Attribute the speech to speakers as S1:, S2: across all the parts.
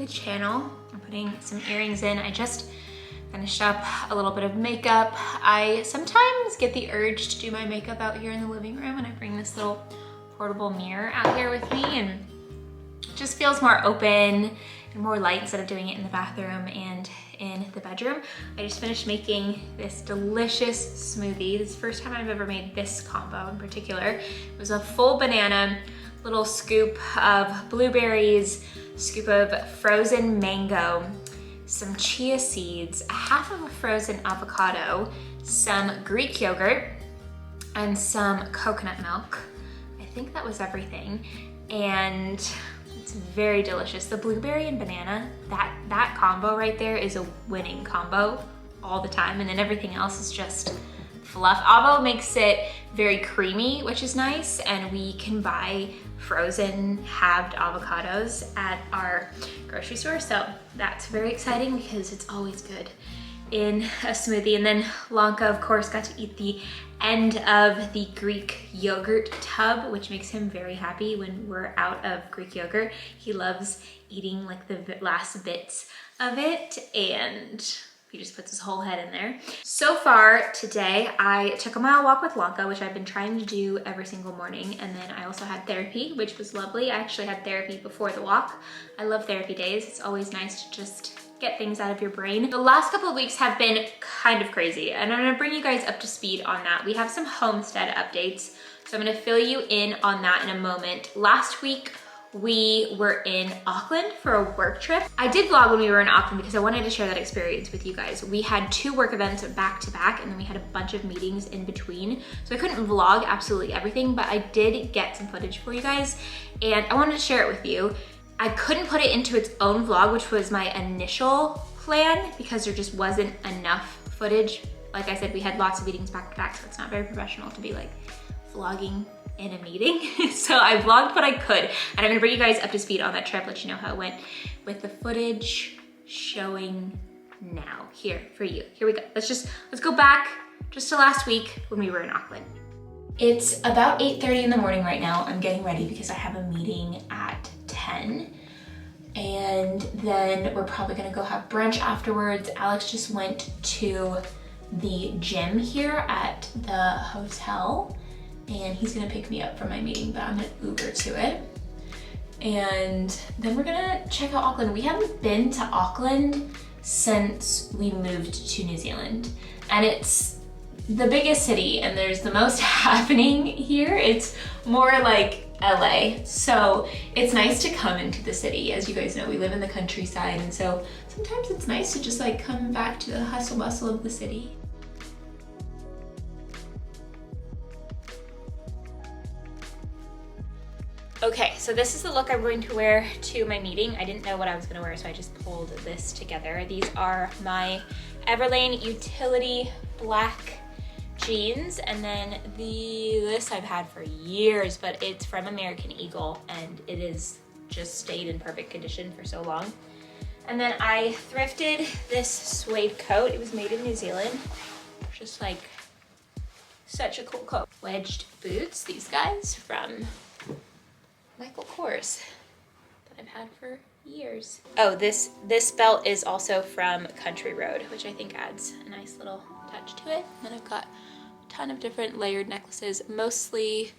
S1: the channel. I'm putting some earrings in. I just finished up a little bit of makeup. I sometimes get the urge to do my makeup out here in the living room, and I bring this little portable mirror out here with me, and it just feels more open and more light instead of doing it in the bathroom and in the bedroom. I just finished making this delicious smoothie. This is the first time I've ever made this combo in particular. It was a full banana, little scoop of blueberries, scoop of frozen mango, some chia seeds, a half of a frozen avocado, some Greek yogurt, and some coconut milk. I think that was everything. And it's very delicious. The blueberry and banana, that combo right there is a winning combo all the time. And then everything else is just fluff. Avo makes it very creamy, which is nice. And we can buy frozen halved avocados at our grocery store. So that's very exciting because it's always good in a smoothie. And then Lanka, of course, got to eat the end of the Greek yogurt tub, which makes him very happy when we're out of Greek yogurt. He loves eating like the last bits of it, and he just puts his whole head in there. So far today, I took a mile walk with Lanka, which I've been trying to do every single morning. And then I also had therapy, which was lovely. I actually had therapy before the walk. I love therapy days. It's always nice to just get things out of your brain. The last couple of weeks have been kind of crazy, and I'm gonna bring you guys up to speed on that. We have some Homestead updates, so I'm gonna fill you in on that in a moment. Last week, we were in Auckland for a work trip. I did vlog when we were in Auckland because I wanted to share that experience with you guys. We had 2 work events back to back, and then we had a bunch of meetings in between. So I couldn't vlog absolutely everything, but I did get some footage for you guys, and I wanted to share it with you. I couldn't put it into its own vlog, which was my initial plan, because there just wasn't enough footage. Like I said, we had lots of meetings back to back, so it's not very professional to be like vlogging in a meeting. So I vlogged what I could, and I'm gonna bring you guys up to speed on that trip, let you know how it went with the footage showing now here for you. Here we go. Let's go back just to last week when we were in Auckland. It's about 8:30 in the morning right now. I'm getting ready because I have a meeting at 10. And then we're probably gonna go have brunch afterwards. Alex just went to the gym here at the hotel, and he's gonna pick me up from my meeting, but I'm gonna Uber to it. And then we're gonna check out Auckland. We haven't been to Auckland since we moved to New Zealand. And it's the biggest city, and there's the most happening here. It's more like LA. So it's nice to come into the city. As you guys know, we live in the countryside, and so sometimes it's nice to just like come back to the hustle bustle of the city. Okay, so this is the look I'm going to wear to my meeting. I didn't know what I was gonna wear, so I just pulled this together. These are my Everlane Utility Black jeans, and then this I've had for years, but it's from American Eagle, and it is just stayed in perfect condition for so long. And then I thrifted this suede coat. It was made in New Zealand. Just like such a cool coat. Wedged boots, these guys from Michael Kors that I've had for years. Oh, this belt is also from Country Road, which I think adds a nice little touch to it. And then I've got a ton of different layered necklaces, mostly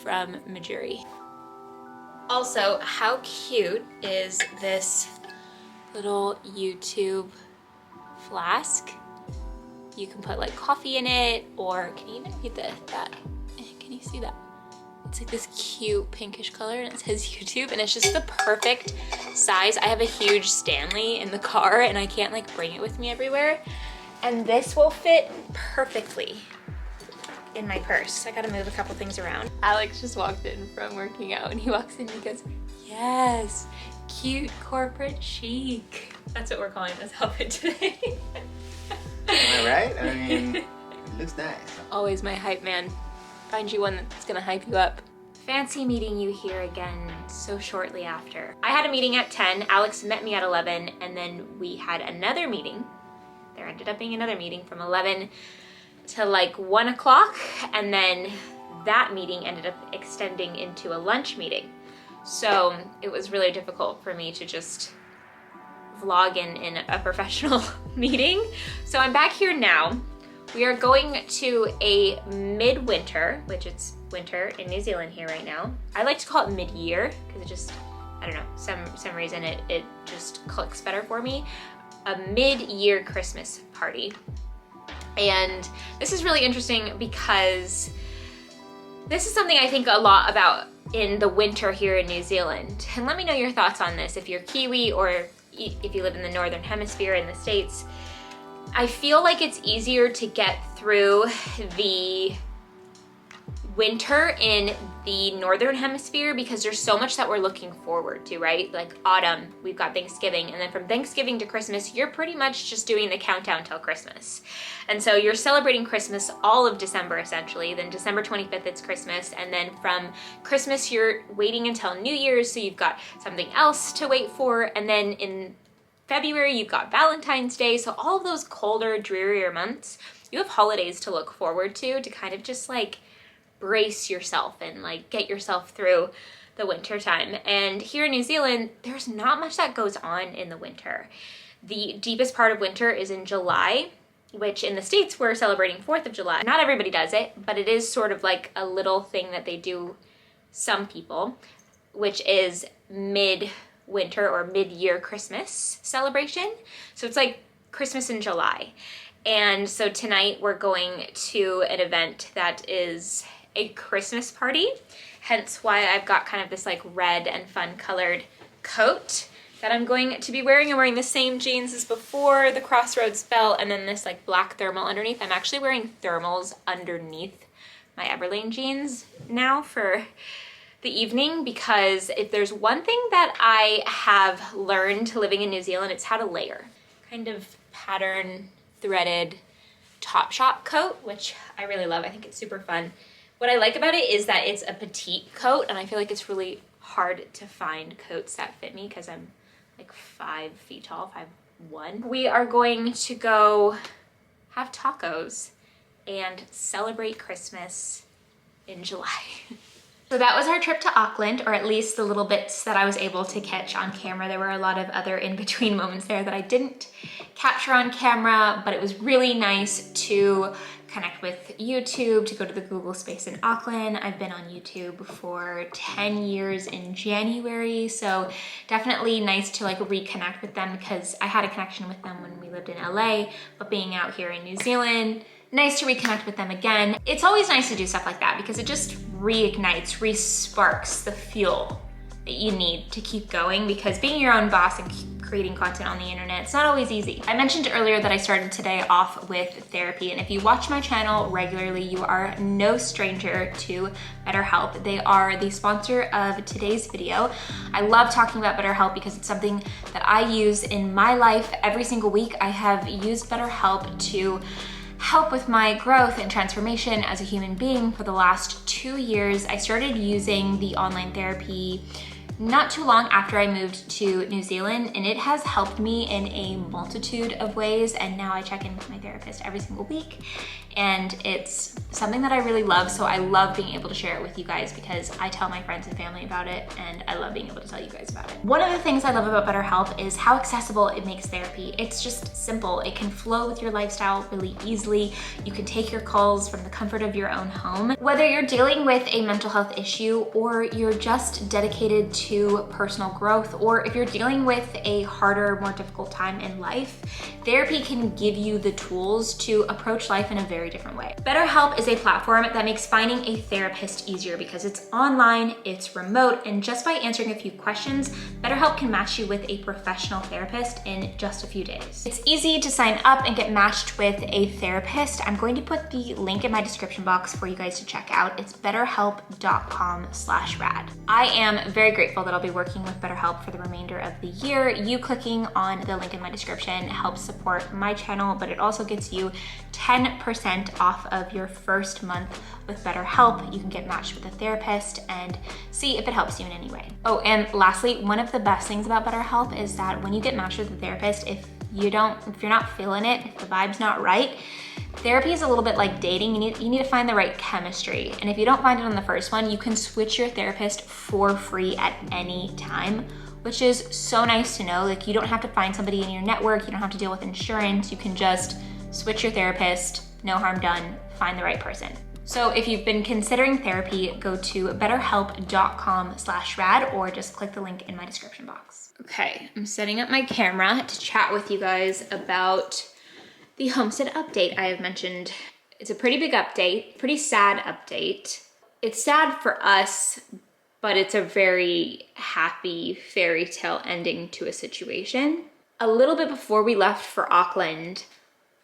S1: from Majuri. Also, how cute is this little YouTube flask? You can put like coffee in it, or can you even read that? Can you see that? It's like this cute pinkish color, and it says YouTube, and it's just the perfect size. I have a huge Stanley in the car, and I can't like bring it with me everywhere. And this will fit perfectly in my purse. I gotta move a couple things around. Alex just walked in from working out, and he walks in and he goes, yes, cute corporate chic. That's what we're calling this outfit today.
S2: Am I right? I mean, it looks nice.
S1: Always my hype man. Find you one that's gonna hype you up. Fancy meeting you here again so shortly after. I had a meeting at 10, Alex met me at 11, and then we had another meeting. There ended up being another meeting from 11 to like 1 o'clock, and then that meeting ended up extending into a lunch meeting. So it was really difficult for me to just vlog in a professional meeting. So I'm back here now. We are going to a midwinter, which it's winter in New Zealand here right now. I like to call it mid-year because it just, I don't know, some reason it just clicks better for me. A mid-year Christmas party. And this is really interesting because this is something I think a lot about in the winter here in New Zealand. And let me know your thoughts on this if you're Kiwi or if you live in the Northern Hemisphere in the States. I feel like it's easier to get through the winter in the Northern Hemisphere because there's so much that we're looking forward to, right? Like autumn, we've got Thanksgiving, and then from Thanksgiving to Christmas, you're pretty much just doing the countdown till Christmas. And so you're celebrating Christmas all of December essentially, then December 25th it's Christmas, and then from Christmas you're waiting until New Year's, so you've got something else to wait for, and then in February, you've got Valentine's Day. So all of those colder, drearier months, you have holidays to look forward to kind of just like brace yourself and like get yourself through the winter time. And here in New Zealand, there's not much that goes on in the winter. The deepest part of winter is in July, which in the States, we're celebrating 4th of July. Not everybody does it, but it is sort of like a little thing that they do, some people, which is mid-winter or mid-year Christmas celebration. So it's like Christmas in July. And so tonight we're going to an event that is a Christmas party, hence why I've got kind of this like red and fun colored coat that I'm going to be wearing. I'm wearing the same jeans as before, the Crossroads belt, and then this like black thermal underneath. I'm actually wearing thermals underneath my Everlane jeans now for the evening, because if there's one thing that I have learned living in New Zealand, it's how to layer. Kind of pattern threaded Topshop coat, which I really love. I think it's super fun. What I like about it is that it's a petite coat, and I feel like it's really hard to find coats that fit me because I'm like 5 feet tall, 5'1". We are going to go have tacos and celebrate Christmas in July. So that was our trip to Auckland, or at least the little bits that I was able to catch on camera. There were a lot of other in-between moments there that I didn't capture on camera, but it was really nice to connect with YouTube, to go to the Google space in Auckland. I've been on YouTube for 10 years in January, so definitely nice to like reconnect with them because I had a connection with them when we lived in LA, but being out here in New Zealand, nice to reconnect with them again. It's always nice to do stuff like that because it just reignites, re-sparks the fuel that you need to keep going, because being your own boss and creating content on the internet, it's not always easy. I mentioned earlier that I started today off with therapy, and if you watch my channel regularly, you are no stranger to BetterHelp. They are the sponsor of today's video. I love talking about BetterHelp because it's something that I use in my life every single week. I have used BetterHelp to help with my growth and transformation as a human being for the last 2 years. I started using the online therapy not too long after I moved to New Zealand, and it has helped me in a multitude of ways. And now I check in with my therapist every single week, and it's something that I really love. So I love being able to share it with you guys because I tell my friends and family about it, and I love being able to tell you guys about it. One of the things I love about BetterHelp is how accessible it makes therapy. It's just simple. It can flow with your lifestyle really easily. You can take your calls from the comfort of your own home. Whether you're dealing with a mental health issue, or you're just dedicated to personal growth, or if you're dealing with a harder, more difficult time in life, therapy can give you the tools to approach life in a very different way. BetterHelp is a platform that makes finding a therapist easier because it's online, it's remote, and just by answering a few questions, BetterHelp can match you with a professional therapist in just a few days. It's easy to sign up and get matched with a therapist. I'm going to put the link in my description box for you guys to check out. It's betterhelp.com/rad. I am very grateful that I'll be working with BetterHelp for the remainder of the year. You clicking on the link in my description helps support my channel, but it also gets you 10% off of your first month with BetterHelp. You can get matched with a therapist and see if it helps you in any way. Oh, and lastly, one of the best things about BetterHelp is that when you get matched with a therapist, if you're not feeling it, if the vibe's not right, therapy is a little bit like dating. You need to find the right chemistry. And if you don't find it on the first one, you can switch your therapist for free at any time which is so nice to know. Like, you don't have to find somebody in your network, you don't have to deal with insurance, you can just switch your therapist, no harm done, find the right person. So if you've been considering therapy, go to betterhelp.com/rad or just click the link in my description box. Okay, I'm setting up my camera to chat with you guys about the Homestead update I have mentioned. It's a pretty big update, pretty sad update. It's sad for us, but it's a very happy fairy tale ending to a situation. A little bit before we left for Auckland,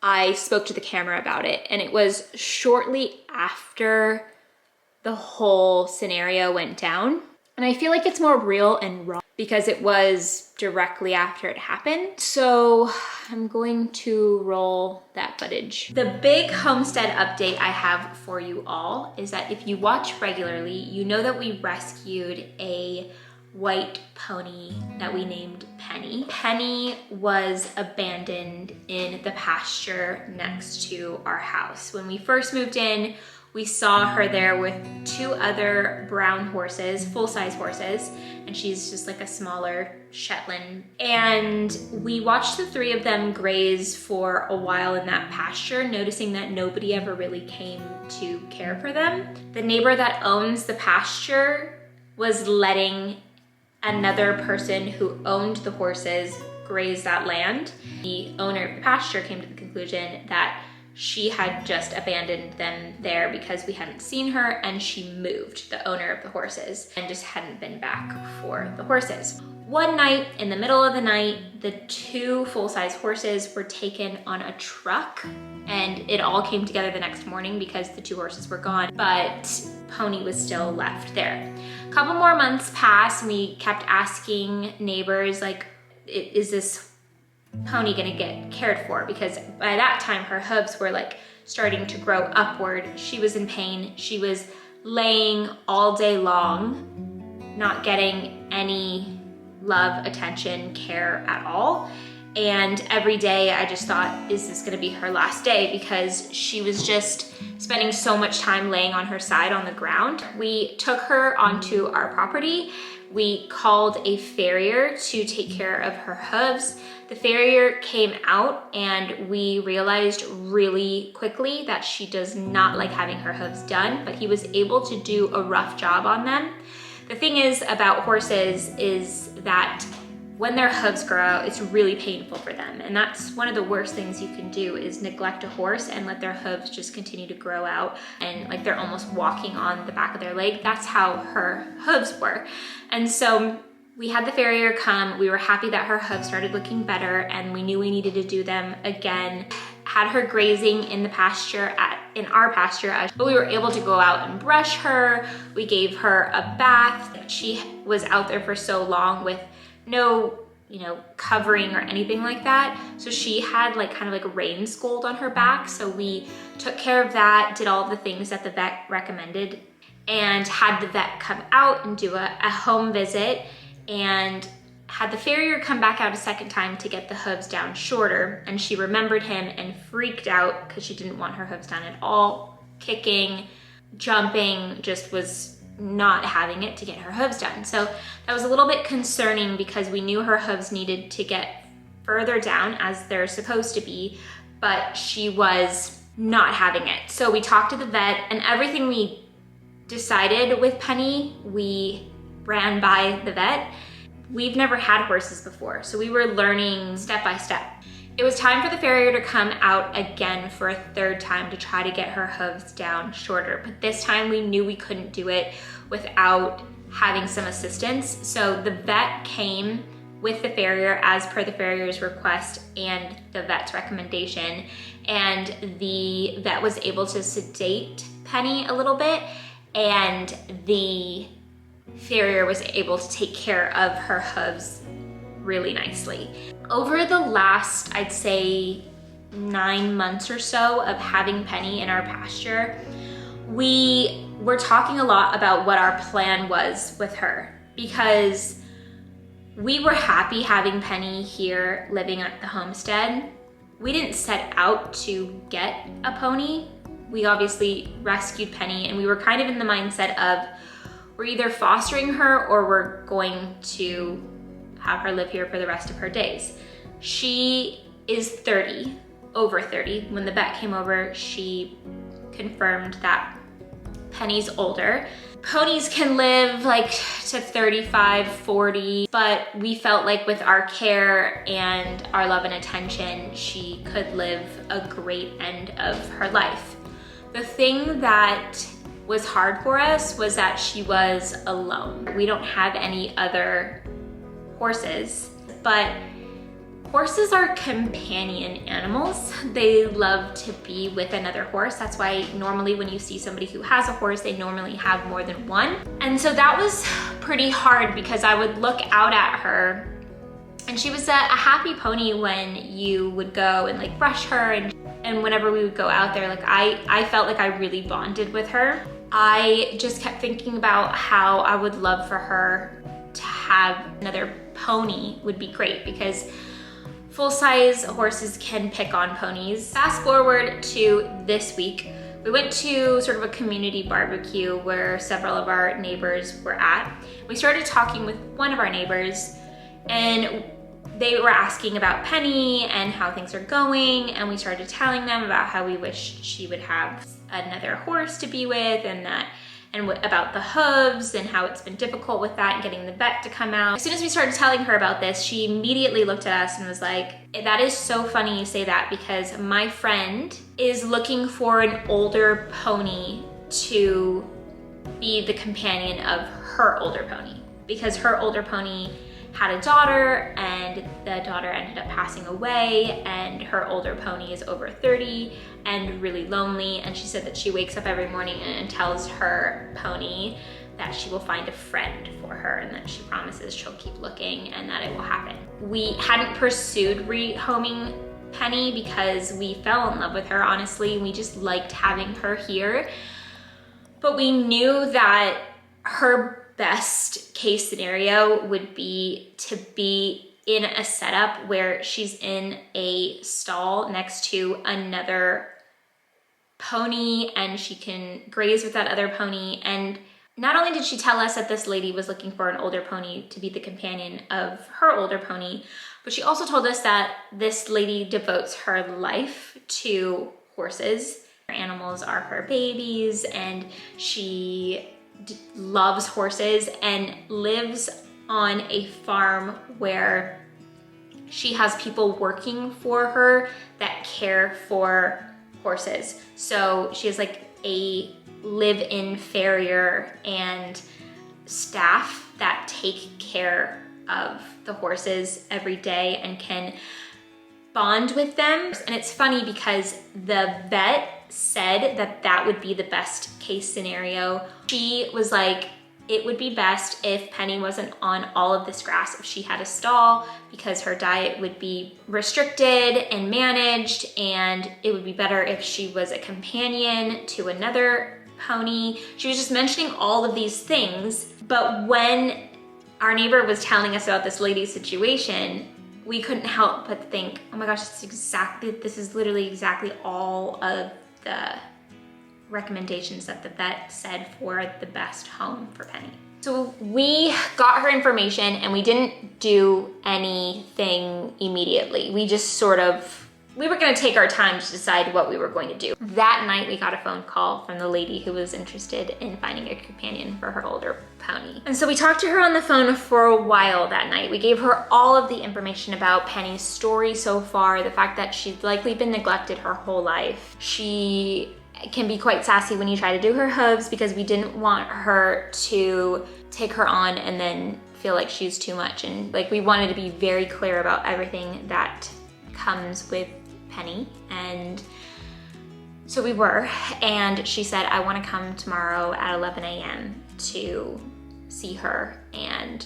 S1: I spoke to the camera about it, and it was shortly after the whole scenario went down. And I feel like it's more real and raw because it was directly after it happened. So I'm going to roll that footage. The big Homestead update I have for you all is that if you watch regularly, you know that we rescued a white pony that we named Penny. Penny was abandoned in the pasture next to our house. When we first moved in, we saw her there with 2 other brown horses, full-size horses, and she's just like a smaller Shetland. And we watched the 3 of them graze for a while in that pasture, noticing that nobody ever really came to care for them. The neighbor that owns the pasture was letting another person who owned the horses graze that land. The owner of the pasture came to the conclusion that she had just abandoned them there because we hadn't seen her, and she moved, the owner of the horses, and just hadn't been back for the horses. One night, in the middle of the night, the 2 full-size horses were taken on a truck, and it all came together the next morning because the 2 horses were gone, but Pony was still left there. A couple more months passed, and we kept asking neighbors, like, is this Pony gonna get cared for? Because by that time her hooves were like starting to grow upward. She was in pain. She was laying all day long, not getting any love, attention, care at all. And every day I just thought, is this gonna be her last day? Because she was just spending so much time laying on her side on the ground. We took her onto our property. We called a farrier to take care of her hooves. The farrier came out, and we realized really quickly that she does not like having her hooves done, but he was able to do a rough job on them. The thing is about horses is that when their hooves grow out, it's really painful for them. And that's one of the worst things you can do, is neglect a horse and let their hooves just continue to grow out, and like they're almost walking on the back of their leg. That's how her hooves were. And so we had the farrier come. We were happy that her hooves started looking better, and we knew we needed to do them again. Had her grazing in the pasture, in our pasture, but we were able to go out and brush her. We gave her a bath. She was out there for so long with no, covering or anything like that. So she had like kind of like a rain scald on her back. So we took care of that, did all the things that the vet recommended, and had the vet come out and do a home visit, and had the farrier come back out a second time to get the hooves down shorter. And she remembered him and freaked out because she didn't want her hooves done at all. Kicking, jumping, just was not having it to get her hooves done. So that was a little bit concerning because we knew her hooves needed to get further down as they're supposed to be, but she was not having it. So we talked to the vet, and everything we decided with Penny, we ran by the vet. We've never had horses before, so we were learning step by step. It was time for the farrier to come out again for a 3rd time to try to get her hooves down shorter. But this time we knew we couldn't do it without having some assistance. So the vet came with the farrier as per the farrier's request and the vet's recommendation. And the vet was able to sedate Penny a little bit, and the farrier was able to take care of her hooves really nicely. Over the last, I'd say 9 months or so of having Penny in our pasture, we were talking a lot about what our plan was with her, because we were happy having Penny here living at the homestead. We didn't set out to get a pony. We obviously rescued Penny, and we were kind of in the mindset of we're either fostering her or we're going to have her live here for the rest of her days. She is 30, over 30. When the vet came over, she confirmed that Penny's older. Ponies can live like to 35, 40, but we felt like with our care and our love and attention, she could live a great end of her life. The thing that was hard for us was that she was alone. We don't have any other horses, but horses are companion animals. They love to be with another horse. That's why normally when you see somebody who has a horse, they normally have more than one. And so that was pretty hard because I would look out at her and she was a happy pony when you would go and like brush her and whenever we would go out there, like I felt like I really bonded with her. I just kept thinking about how I would love for her to have another pony would be great because full-size horses can pick on ponies. Fast forward to this week, we went to sort of a community barbecue where several of our neighbors were at. We started talking with one of our neighbors and they were asking about Penny and how things are going, and we started telling them about how we wished she would have another horse to be with and about the hooves and how it's been difficult with that and getting the vet to come out. As soon as we started telling her about this, she immediately looked at us and was like, that is so funny you say that because my friend is looking for an older pony to be the companion of her older pony because her older pony had a daughter and the daughter ended up passing away and her older pony is over 30 and really lonely, and she said that she wakes up every morning and tells her pony that she will find a friend for her and that she promises she'll keep looking and that it will happen. We hadn't pursued rehoming Penny because we fell in love with her, honestly. We just liked having her here, but we knew that her best case scenario would be to be in a setup where she's in a stall next to another pony and she can graze with that other pony. And not only did she tell us that this lady was looking for an older pony to be the companion of her older pony, but she also told us that this lady devotes her life to horses. Her animals are her babies and she loves horses and lives on a farm where she has people working for her that care for horses. So she has like a live-in farrier and staff that take care of the horses every day and can bond with them. And it's funny because the vet said that that would be the best case scenario. She was like, it would be best if Penny wasn't on all of this grass, if she had a stall, because her diet would be restricted and managed, and it would be better if she was a companion to another pony. She was just mentioning all of these things, but when our neighbor was telling us about this lady's situation, we couldn't help but think, oh my gosh, this is literally exactly all of the recommendations that the vet said for the best home for Penny. So we got her information and we didn't do anything immediately. We just we were gonna take our time to decide what we were going to do. That night we got a phone call from the lady who was interested in finding a companion for her older pony. And so we talked to her on the phone for a while that night. We gave her all of the information about Penny's story so far, the fact that she's likely been neglected her whole life. She can be quite sassy when you try to do her hooves because we didn't want her to take her on and then feel like she's too much. And like we wanted to be very clear about everything that comes with Penny. And so we were, and she said, I want to come tomorrow at 11 a.m. to see her. And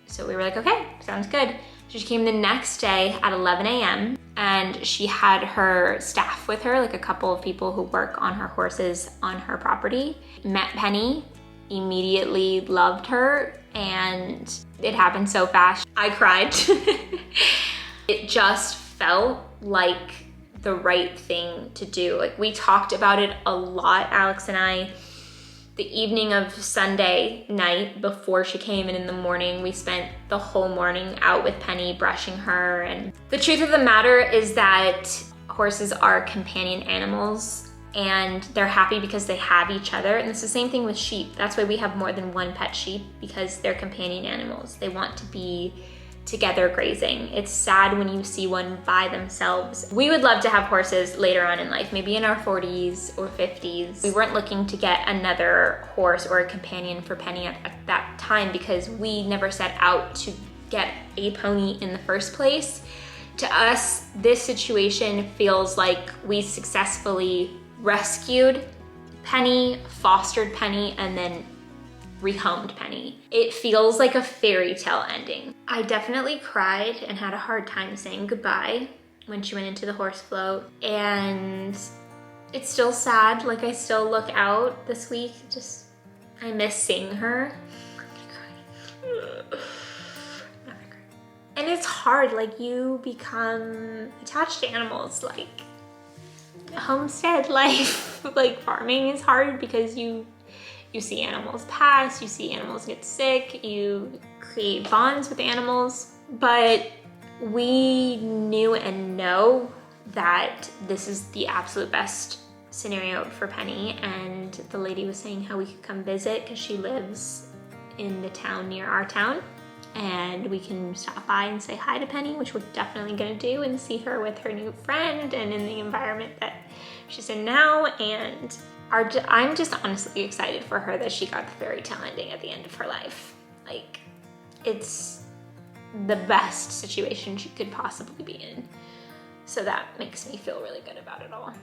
S1: so we were like, okay, sounds good. So she came the next day at 11 a.m. and she had her staff with her, like a couple of people who work on her horses on her property. Met Penny, immediately loved her, and it happened so fast. I cried. It just felt like the right thing to do. Like we talked about it a lot, Alex and I, the evening of Sunday night before she came, and in the morning we spent the whole morning out with Penny brushing her. And the truth of the matter is that horses are companion animals, and they're happy because they have each other. And it's the same thing with sheep. That's why we have more than one pet sheep, because they're companion animals. They want to be together grazing. It's sad when you see one by themselves. We would love to have horses later on in life, maybe in our 40s or 50s. We weren't looking to get another horse or a companion for Penny at that time, because we never set out to get a pony in the first place. To us, this situation feels like we successfully rescued Penny, fostered Penny, and then rehomed Penny. It feels like a fairy tale ending. I definitely cried and had a hard time saying goodbye when she went into the horse float, and it's still sad. Like, I still look out this week, just, I miss seeing her. I'm gonna cry. And it's hard, like, you become attached to animals, like homestead life, like farming is hard because you see animals pass, you see animals get sick, you create bonds with animals. But we knew and know that this is the absolute best scenario for Penny. And the lady was saying how we could come visit because she lives in the town near our town, and we can stop by and say hi to Penny, which we're definitely gonna do, and see her with her new friend and in the environment that she's in now. And I'm just honestly excited for her that she got the fairy tale ending at the end of her life. Like, it's the best situation she could possibly be in. So that makes me feel really good about it all.